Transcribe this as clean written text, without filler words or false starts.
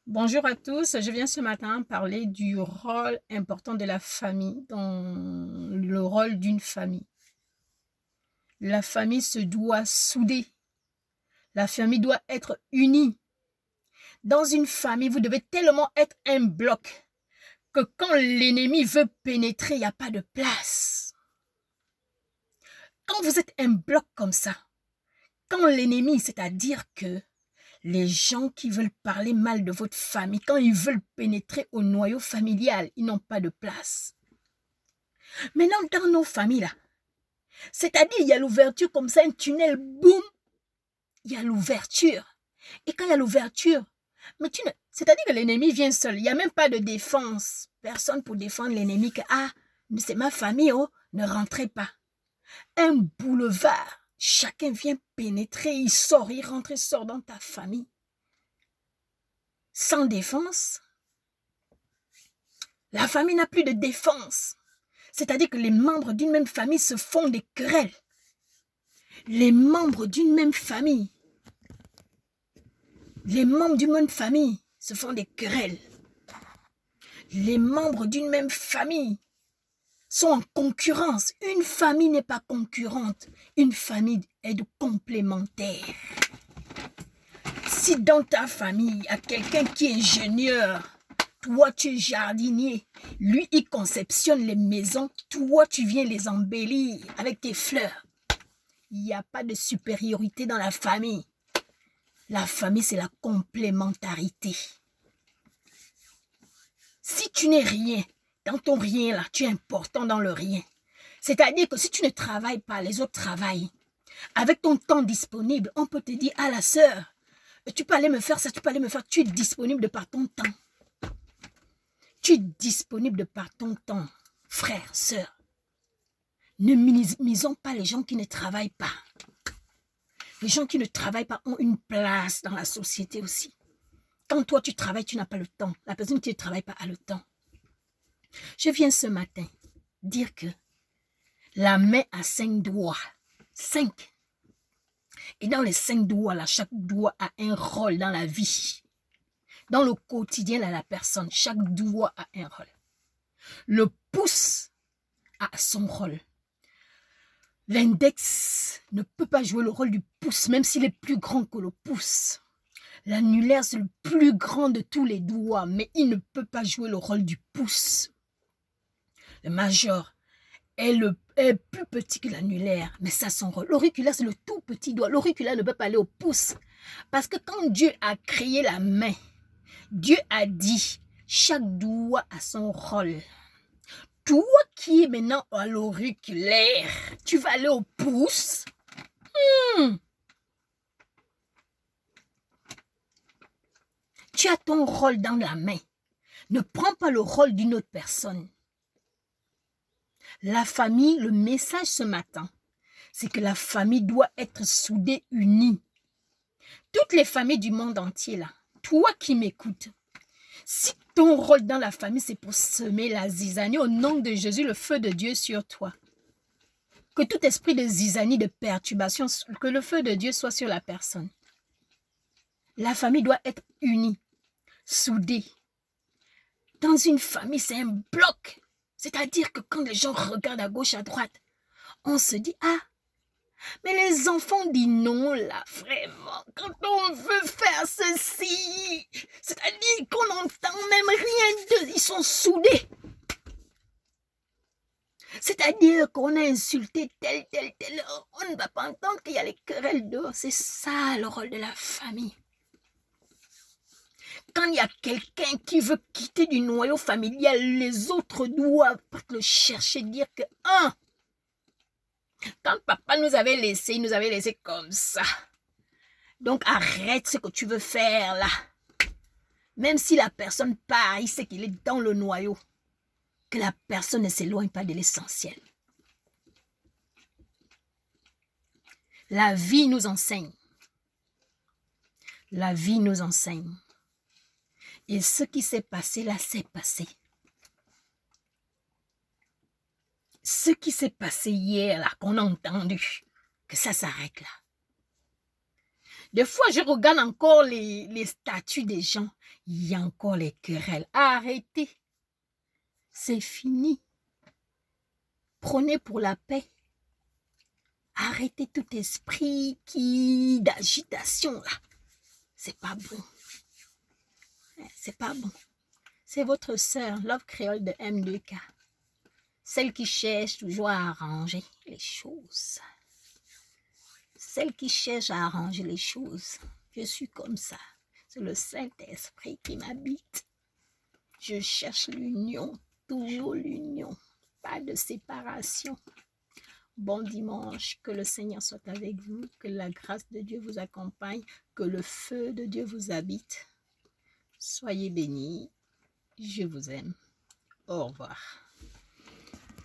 Bonjour à tous, je viens ce matin parler du rôle important de la famille dans le rôle d'une famille. La famille se doit souder, la famille doit être unie. Dans une famille, vous devez tellement être un bloc que quand l'ennemi veut pénétrer, il n'y a pas de place. Quand vous êtes un bloc comme ça, quand l'ennemi, c'est-à-dire que les gens qui veulent parler mal de votre famille, quand ils veulent pénétrer au noyau familial, ils n'ont pas de place. Maintenant, dans nos familles, là, c'est-à-dire, il y a l'ouverture comme ça, un tunnel, boum, il y a l'ouverture. Et quand il y a l'ouverture, mais c'est-à-dire que l'ennemi vient seul, il n'y a même pas de défense. Personne pour défendre l'ennemi que, c'est ma famille, oh, ne rentrez pas. Un boulevard, chacun vient pénétrer, il sort, il rentre, il sort dans ta famille. Sans défense, la famille n'a plus de défense. C'est-à-dire que les membres d'une même famille se font des querelles. Les membres d'une même famille se font des querelles. Les membres d'une même famille sont en concurrence. Une famille n'est pas concurrente. Une famille est complémentaire. Si dans ta famille, il y a quelqu'un qui est ingénieur, toi tu es jardinier, lui il conceptionne les maisons, toi tu viens les embellir avec tes fleurs. Il n'y a pas de supériorité dans la famille. La famille, c'est la complémentarité. Si tu n'es rien, dans ton rien là, tu es important dans le rien. C'est-à-dire que si tu ne travailles pas, les autres travaillent. Avec ton temps disponible, on peut te dire, la sœur, tu peux aller me faire ça, tu peux aller me faire, tu es disponible de par ton temps. Tu es disponible de par ton temps, frère, sœur. Ne minimisons pas les gens qui ne travaillent pas. Les gens qui ne travaillent pas ont une place dans la société aussi. Quand toi tu travailles, tu n'as pas le temps. La personne qui ne travaille pas a le temps. Je viens ce matin dire que la main a 5 doigts. 5. Et dans les 5 doigts, là, chaque doigt a un rôle dans la vie. Dans le quotidien de la personne, chaque doigt a un rôle. Le pouce a son rôle. L'index ne peut pas jouer le rôle du pouce, même s'il est plus grand que le pouce. L'annulaire, c'est le plus grand de tous les doigts, mais il ne peut pas jouer le rôle du pouce. Le majeur est plus petit que l'annulaire, mais ça a son rôle. L'auriculaire, c'est le tout petit doigt. L'auriculaire ne peut pas aller au pouce. Parce que quand Dieu a créé la main, Dieu a dit, chaque doigt a son rôle. Toi qui es maintenant à l'auriculaire, tu vas aller au pouce. Tu as ton rôle dans la main. Ne prends pas le rôle d'une autre personne. La famille, le message ce matin, c'est que la famille doit être soudée, unie. Toutes les familles du monde entier, là, toi qui m'écoutes, si ton rôle dans la famille, c'est pour semer la zizanie, au nom de Jésus, le feu de Dieu sur toi. Que tout esprit de zizanie, de perturbation, que le feu de Dieu soit sur la personne. La famille doit être unie, soudée. Dans une famille, c'est un bloc. C'est-à-dire que quand les gens regardent à gauche, à droite, on se dit, mais les enfants disent non, là, vraiment, quand on veut faire ceci, c'est-à-dire qu'on n'entend même rien d'eux, ils sont soudés. C'est-à-dire qu'on a insulté tel, on ne va pas entendre qu'il y a les querelles dehors. C'est ça le rôle de la famille. Quand il y a quelqu'un qui veut quitter du noyau familial, les autres doivent le chercher, dire que, quand papa nous avait laissé, il nous avait laissé comme ça. Donc arrête ce que tu veux faire là. Même si la personne part, il sait qu'il est dans le noyau. Que la personne ne s'éloigne pas de l'essentiel. La vie nous enseigne. La vie nous enseigne. Et ce qui s'est passé là, c'est passé. Ce qui s'est passé hier là, qu'on a entendu, que ça s'arrête là. Des fois, je regarde encore les statuts des gens. Il y a encore les querelles. Arrêtez. C'est fini. Prenez pour la paix. Arrêtez tout esprit d'agitation là. C'est pas bon. C'est pas bon. C'est votre sœur, Love Créole de M2K. Celle qui cherche toujours à arranger les choses. Celle qui cherche à arranger les choses. Je suis comme ça. C'est le Saint-Esprit qui m'habite. Je cherche l'union, toujours l'union. Pas de séparation. Bon dimanche, que le Seigneur soit avec vous, que la grâce de Dieu vous accompagne, que le feu de Dieu vous habite. Soyez bénis. Je vous aime. Au revoir.